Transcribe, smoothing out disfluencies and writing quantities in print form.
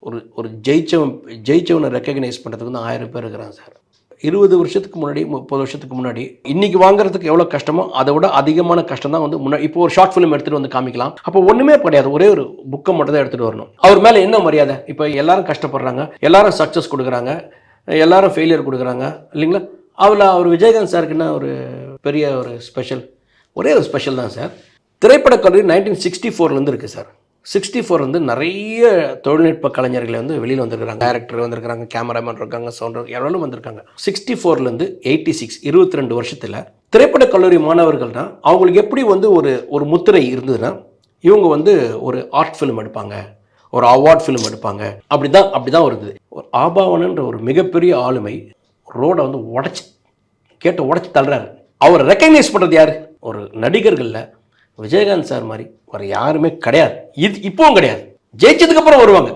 ஒரு ஒரு ஜெயிச்சவனை ரெக்கக்னைஸ் பண்ணுறதுக்கு வந்து 1000 பேர் இருக்கிறாங்க சார். 20 வருஷத்துக்கு முன்னாடி 30 வருஷத்துக்கு முன்னாடி இன்னைக்கு வாங்குறதுக்கு எவ்வளோ கஷ்டமோ அதை விட அதிகமான கஷ்டம் தான் வந்து முன்னாடி. இப்போ ஒரு ஷார்ட் ஃபிலிம் எடுத்துகிட்டு வந்து காமிக்கலாம், அப்போ ஒன்றுமே கிடையாது, ஒரே ஒரு புக்கை மட்டும் தான் எடுத்துகிட்டு வரணும். அவர் மேலே என்ன மரியாதை? இப்போ எல்லாரும் கஷ்டப்படுறாங்க, எல்லாரும் சக்ஸஸ் கொடுக்குறாங்க, எல்லாரும் ஃபெயிலியர் கொடுக்குறாங்க இல்லைங்களா? அவர் விஜயகாந்த் சாருக்குன்னா ஒரு பெரிய ஒரு ஸ்பெஷல், ஒரே ஒரு ஸ்பெஷல் தான் சார். திரைப்படக் கல்லூரி 1964 இருக்குது சார். 64 வந்து நிறைய தொழில்நுட்ப கலைஞர்களை வந்து வெளியில் வந்திருக்காங்க. டைரக்டர் வந்திருக்காங்க, கேமராமேன் இருக்காங்க, சவுண்டர் எவ்வளோ வந்திருக்காங்க. 64 86 22 வருஷத்தில் திரைப்படக் கல்லூரி மாணவர்கள்னா அவங்களுக்கு எப்படி வந்து ஒரு முத்திரை இருந்ததுன்னா, இவங்க வந்து ஒரு ஆர்ட் ஃபிலிம் எடுப்பாங்க, ஒரு அவார்ட் ஃபிலிம் எடுப்பாங்க, அப்படி தான் இருந்தது. ஒரு ஆபாவனன்ற ஒரு மிகப்பெரிய ஆளுமை ரோடை வந்து உடச்சி தள்ளுறாரு. அவரை ரெக்கக்னைஸ் பண்ணுறது யார்? ஒரு நடிகர்களில் விஜயகாந்த் சார் மாதிரி ஒரு யாருமே கிடையாது. இப்பவும் கிடையாது. ஜெயிச்சதுக்கு அப்புறம் வருவாங்க.